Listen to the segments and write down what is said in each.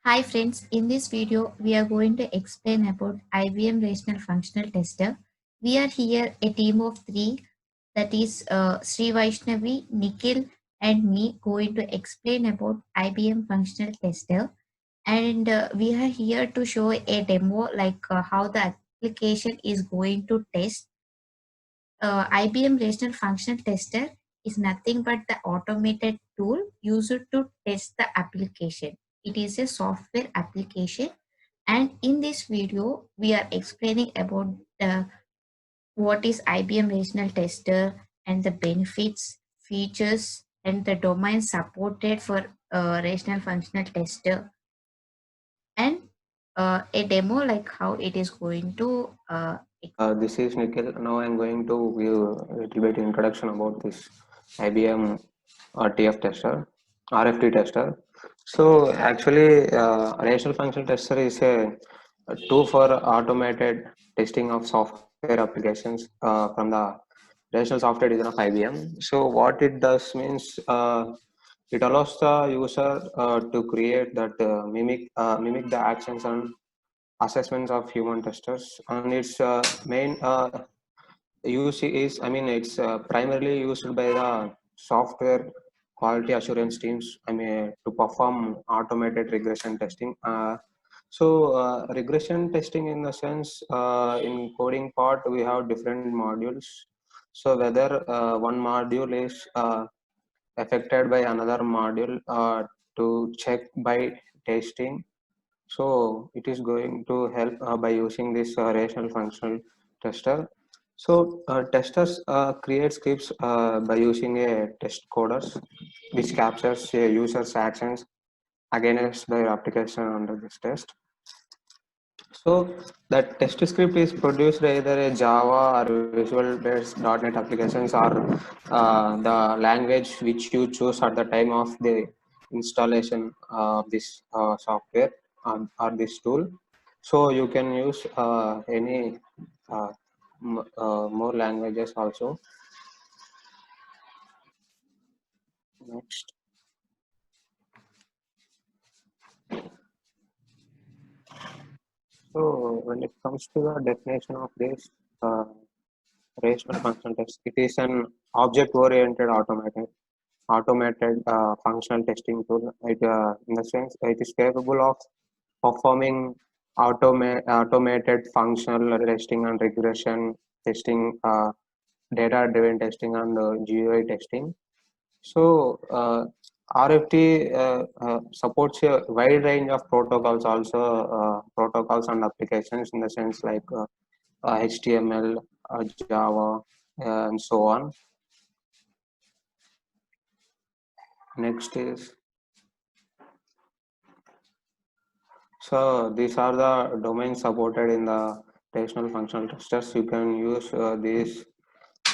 Hi friends, in this video we are going to explain about IBM Rational Functional Tester. We are here a team of three, that is Sri Vaishnavi, Nikhil and me going to explain about IBM Functional Tester, and we are here to show a demo like how the application is going to test. IBM Rational Functional Tester is nothing but the automated tool used to test the application. It is a software application, and in this video we are explaining about what is IBM Rational Tester and the benefits, features, and the domain supported for Rational Functional Tester, and a demo like how it is going to This is Nikhil. Now I'm going to give a little bit introduction about this IBM TF tester, RFT tester. So actually, rational functional tester is a tool for automated testing of software applications from the rational software division of IBM. So what it does means it allows the user to create that mimic the actions and assessments of human testers, and its main use is, I mean, it's primarily used by the software quality assurance teams, I mean, to perform automated regression testing. Regression testing, in the sense, in coding part we have different modules. So whether one module is affected by another module to check by testing, so it is going to help by using this rational functional tester. So testers create scripts by using a test coders, which captures a user's actions against their application under this test. So that test script is produced either a Java or Visual-based .NET applications, or the language which you choose at the time of the installation of this software or this tool. So you can use any more languages also. Next. So when it comes to the definition of this uh, rational functional test, it is an object-oriented automated functional testing tool. In the sense, it is capable of performing automated functional testing and regression testing, data-driven testing, and GUI testing. So RFT supports a wide range of protocols, also protocols and applications, in the sense like HTML, Java, and so on. Next is, so these are the domains supported in the rational functional testers. You can use these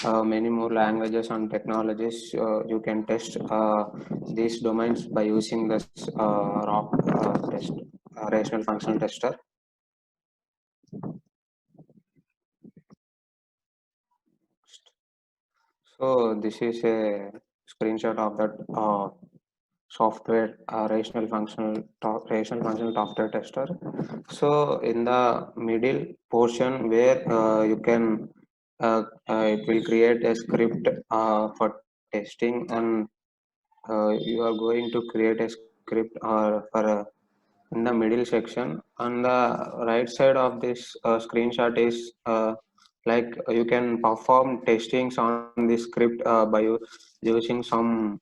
many more languages and technologies. You can test these domains by using this raw test rational functional tester. So this is a screenshot of that software rational functional software tester. So in the middle portion where it will create a script for testing, and you are going to create a script in the middle section. On the right side of this screenshot is like you can perform testings on this script by using some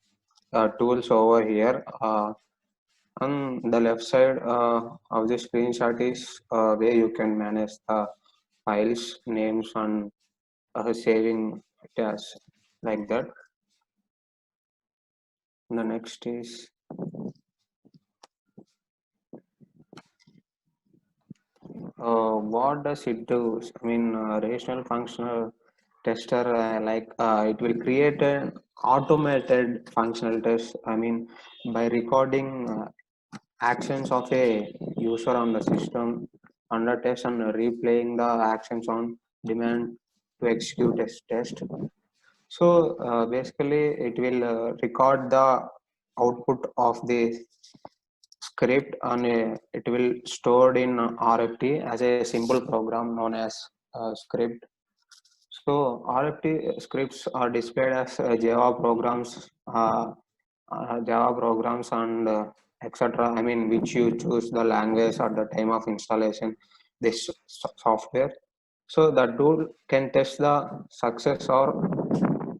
tools over here. On the left side of the screenshot is where you can manage the files, names, and saving it as like that. The next is, what does it do? I mean, rational functional tester, it will create an automated functional test. I mean, by recording actions of a user on the system under test and replaying the actions on demand to execute a test. So basically, it will record the output of the script it will stored in RFT as a simple program known as script. So RFT scripts are displayed as Java programs and etc. I mean, which you choose the language at the time of installation this software. So the tool can test the success or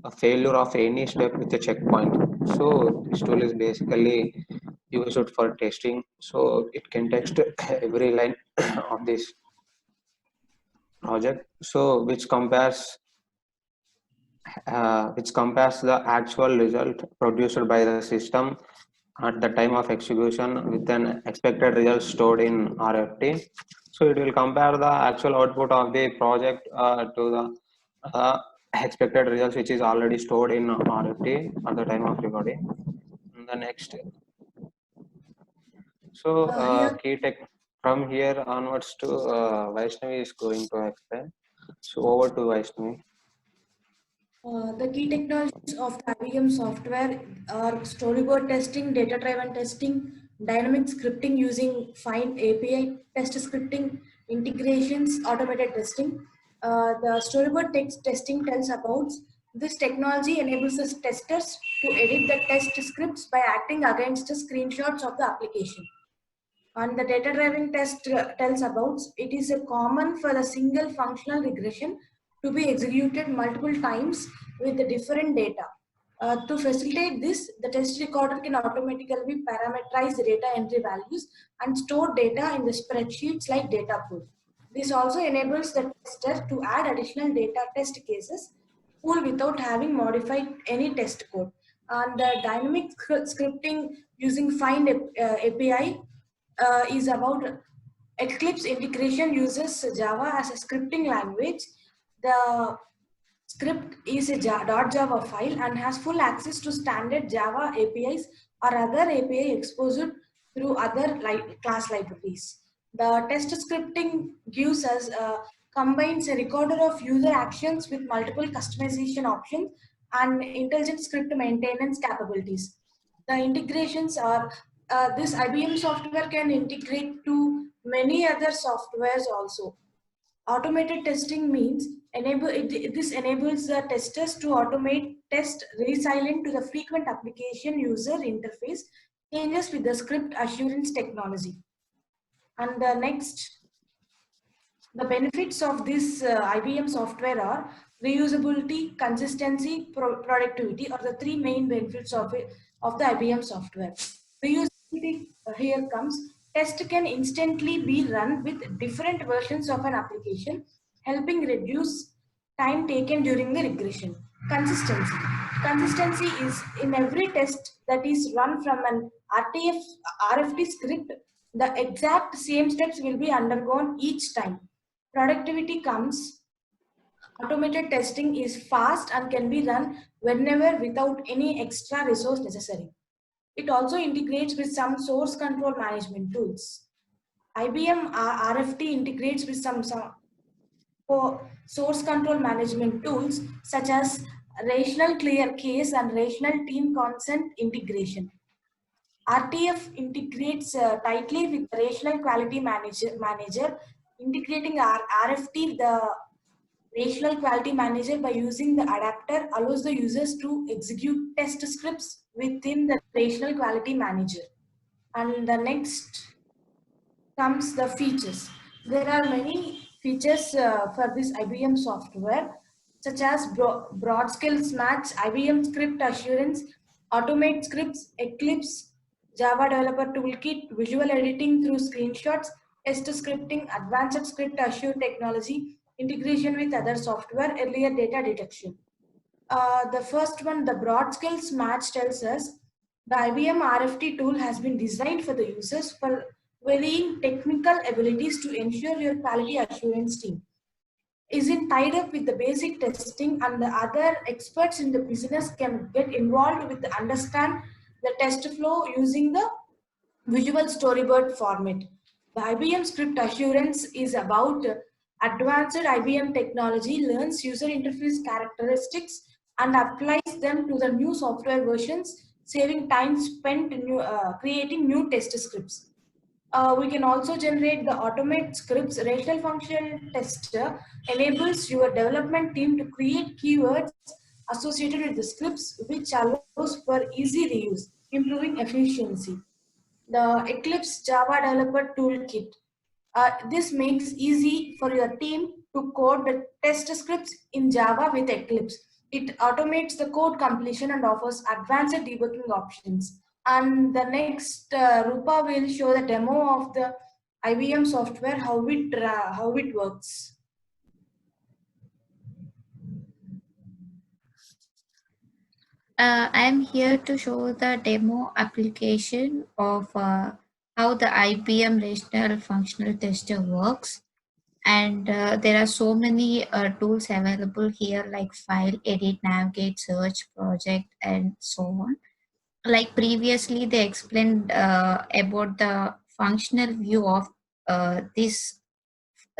a failure of any step with a checkpoint. So this tool is basically used for testing. So it can test every line of this project. So which compares the actual result produced by the system at the time of execution with an expected result stored in RFT. So it will compare the actual output of the project to the expected results which is already stored in RFT at the time of recording. And the next, so Here, key tech from here onwards to Vaishnavi is going to explain. So over to Vaishnavi. the key technologies of the IBM software are storyboard testing, data-driven testing, dynamic scripting using Find API, test scripting, integrations, automated testing. The storyboard text testing tells about this technology enables the testers to edit the test scripts by acting against the screenshots of the application. And the data driving test tells about it is a common for a single functional regression to be executed multiple times with the different data. To facilitate this, the test recorder can automatically parameterize the data entry values and store data in the spreadsheets like data pool. This also enables the tester to add additional data test cases pool without having modified any test code. And the dynamic scripting using Find API is about Eclipse integration uses Java as a scripting language. The script is a .java file and has full access to standard Java APIs or other API exposed through other class libraries. The test scripting gives us combines a recorder of user actions with multiple customization options and intelligent script maintenance capabilities. The integrations are this IBM software can integrate to many other softwares also. Automated testing means this enables the testers to automate test resilient to the frequent application user interface changes with the script assurance technology. And the next, the benefits of this IBM software are reusability, consistency, productivity are the three main benefits of it, of the IBM software. Reusability here comes. Test can instantly be run with different versions of an application, helping reduce time taken during the regression. Consistency. Consistency is in every test that is run from an RFT script, the exact same steps will be undergone each time. Productivity comes. Automated testing is fast and can be run whenever without any extra resource necessary. It also integrates with some source control management tools. IBM RFT integrates with some for source control management tools such as rational clear case and rational team consent integration. RTF integrates tightly with the Rational Quality Manager, integrating our RFT with the Rational Quality Manager by using the adapter allows the users to execute test scripts within the Rational Quality Manager. And the next comes the features. There are many features for this IBM software, such as broad skills match, IBM script assurance, automate scripts, Eclipse, Java Developer Toolkit, visual editing through screenshots, test scripting, advanced script assure technology, integration with other software, earlier data detection. The first one, the broad skills match tells us the IBM RFT tool has been designed for the users for varying technical abilities to ensure your quality assurance team isn't tied up with the basic testing, and the other experts in the business can get involved with the understand the test flow using the visual storyboard format. The IBM script assurance is about advanced IBM technology, learns user interface characteristics and applies them to the new software versions saving time spent in creating new test scripts. We can also generate the automate scripts. Rational functional tester enables your development team to create keywords associated with the scripts, which allows for easy reuse, improving efficiency. The Eclipse Java Developer Toolkit. This makes easy for your team to code the test scripts in Java with Eclipse. It automates the code completion and offers advanced debugging options. And the next, Rupa will show the demo of the IBM software, how it works. I'm here to show the demo application of how the IBM Rational Functional Tester works. And there are so many tools available here like file, edit, navigate, search, project, and so on. Like previously, they explained about the functional view of this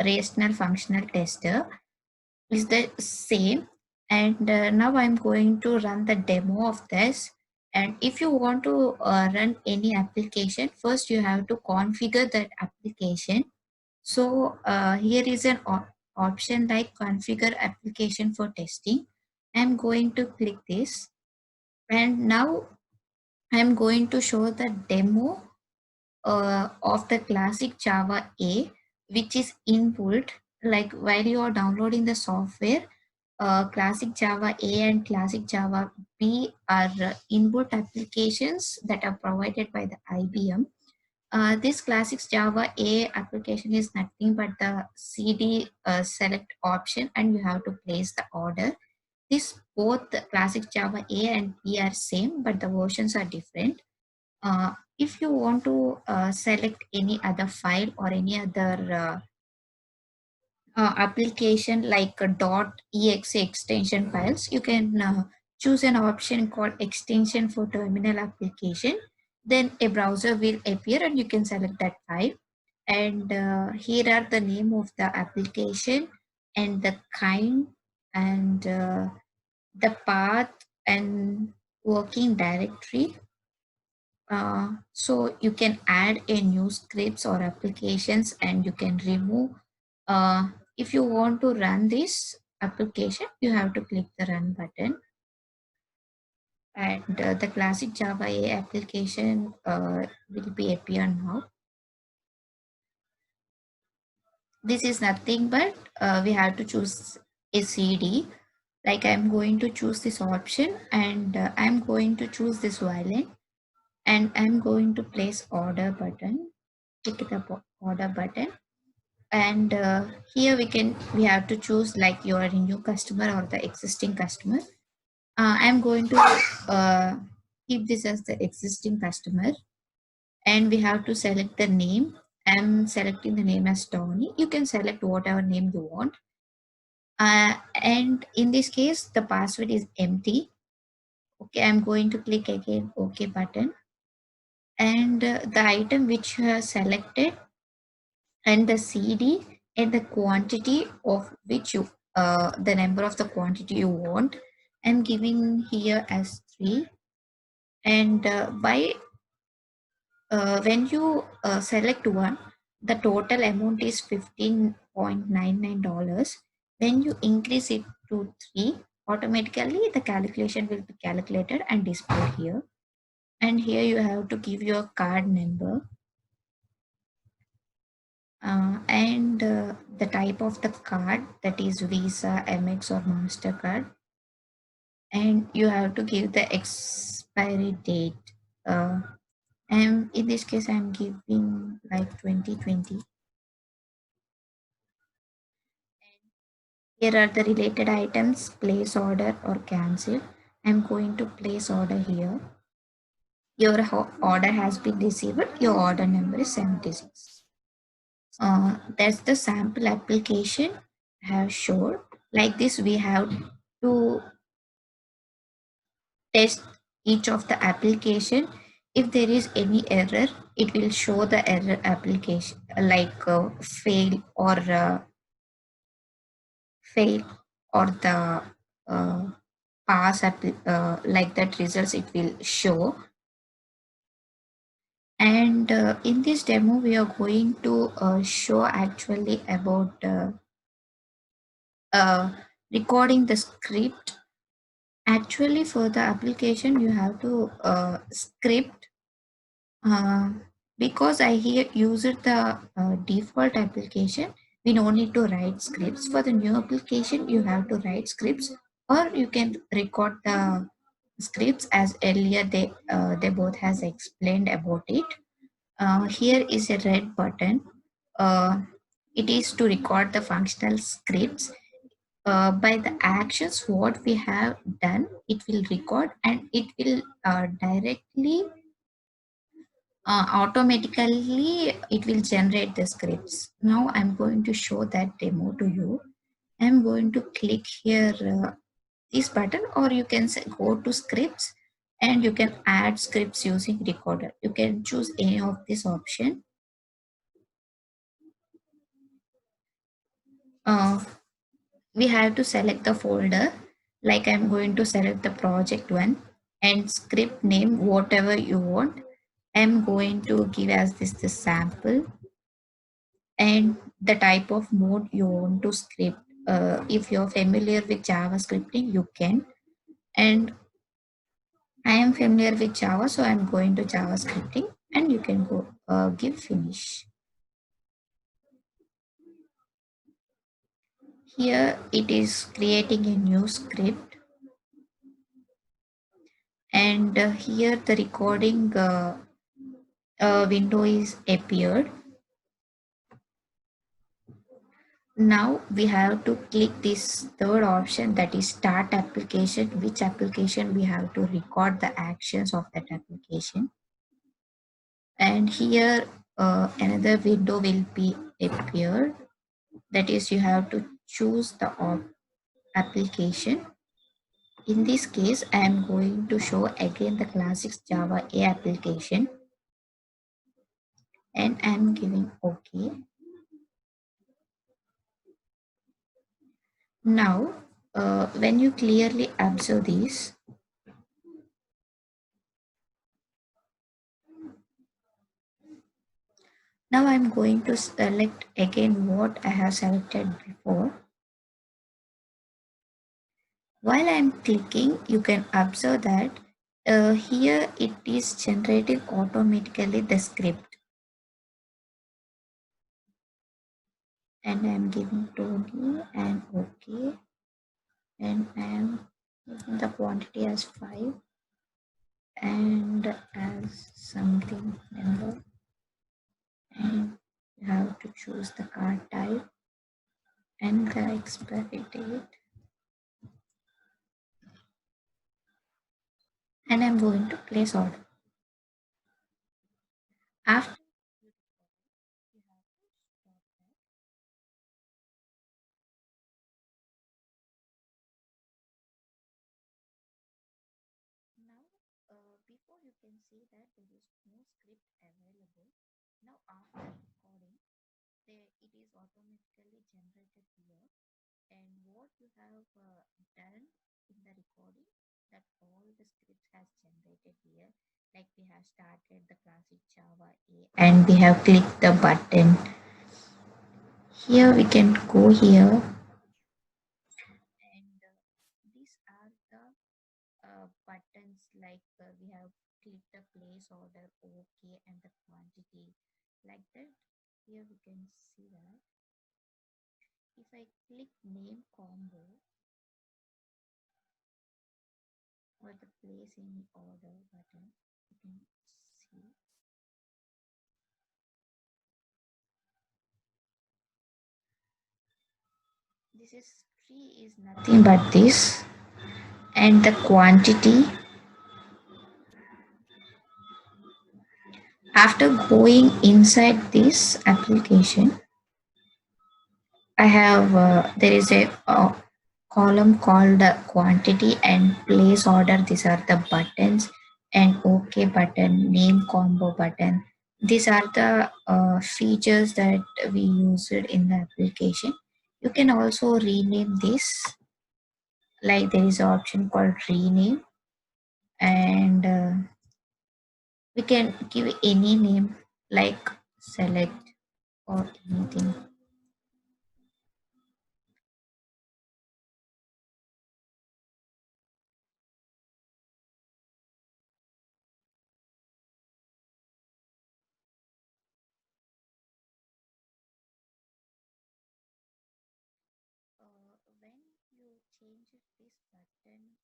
rational functional tester is the same. And now I'm going to run the demo of this. And if you want to run any application, first you have to configure that application. So here is an option like configure application for testing. I'm going to click this, and now I'm going to show the demo of the classic Java A, which is inbuilt. Like while you are downloading the software, classic Java A and classic Java B are inbuilt applications that are provided by the IBM. This classic Java A application is nothing but the CD select option, and you have to place the order. This both the classic Java A and B are same, but the versions are different. If you want to select any other file or any other application like .exe extension files, you can choose an option called extension for terminal application. Then a browser will appear and you can select that file. And here are the name of the application and the kind and the path and working directory. So you can add a new scripts or applications, and you can remove. If you want to run this application, you have to click the run button. And the classic Java A application will be appear now. This is nothing but we have to choose a CD. Like I'm going to choose this option, and I'm going to choose this violin, and I'm going to place order button. Click the order button, and here we have to choose like you are a new customer or the existing customer. I'm going to keep this as the existing customer, and we have to select the name. I'm selecting the name as Tony. You can select whatever name you want. And in this case, the password is empty. Okay, I'm going to click again OK button, and the item which you have selected and the CD and the quantity of which you the number of the quantity you want. I'm giving here as 3, and by when you select one, the total amount is $15.99. When you increase it to 3, automatically the calculation will be calculated and displayed here. And here you have to give your card number and the type of the card, that is Visa, Amex or MasterCard. And you have to give the expiry date. And in this case, I'm giving like 2020. Here are the related items, place order or cancel. I'm going to place order here. Your order has been received. Your order number is 76. That's the sample application I have showed. Like this, we have to test each of the application. If there is any error, it will show the error application like fail or the pass like that results it will show. And in this demo we are going to show actually about recording the script. Actually for the application you have to script, uh, because I here used the default application, we don't need to write scripts. For the new application you have to write scripts, or you can record the scripts as earlier they both has explained about it. Here is a red button. uh, it is to record the functional scripts. By the actions what we have done it will record, and it will directly automatically it will generate the scripts. Now I'm going to show that demo to you. I'm going to click here this button, or you can say go to scripts and you can add scripts using recorder. You can choose any of this option. uh, we have to select the folder, like I'm going to select the project one, and script name whatever you want. I'm going to give as this the sample, and the type of mode you want to script. If you're familiar with Java scripting you can, and I am familiar with Java, so I'm going to Java scripting, and you can go give finish. Here it is creating a new script, and here the recording window is appeared. Now we have to click this third option, that is start application, which application we have to record the actions of that application. And here another window will be appeared, that is you have to choose the application. In this case I am going to show again the classics Java A application, and I am giving OK. Now when you clearly observe this, now I'm going to select again what I have selected before. While I'm clicking, you can observe that here it is generating automatically the script, and I'm giving Tony and OK, and I'm giving the quantity as 5 and as something number, and you have to choose the card type and the expiry date, and I'm going to place order. After you have to stop that. Now, before you can see that there is no script available. Now, after recording, it is automatically generated here. And what you have done in the recording, that all the scripts has generated here. Like we have started the classic Java A, and we have clicked the button. Here we can go here, and these are the buttons, like we have clicked the place order, OK, and the quantity, like that. Here we can see that if I click name combo or the place any order button, you can see this is tree is nothing but this, and the quantity. After going inside this application, I have there is a column called quantity and place order. These are the buttons, and OK button, name combo button. These are the features that we used in the application. You can also rename this. like there is an option called rename, and we can give any name like select or anything. When you change this button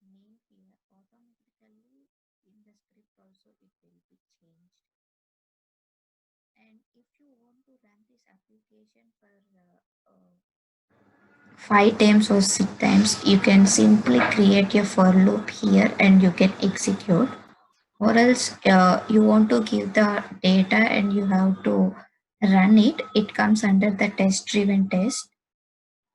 name here, automatically in the script also it will be changed. And if you want to run this application for 5 times or 6 times, you can simply create a for loop here and you can execute. Or else you want to give the data and you have to run it. It comes under the test driven test.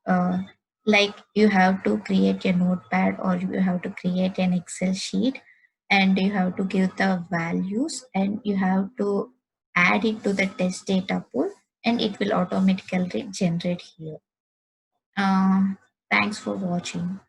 uh, like you have to create a notepad or you have to create an Excel sheet, and you have to give the values and you have to add it to the test data pool, and it will automatically generate here. uh, Thanks for watching.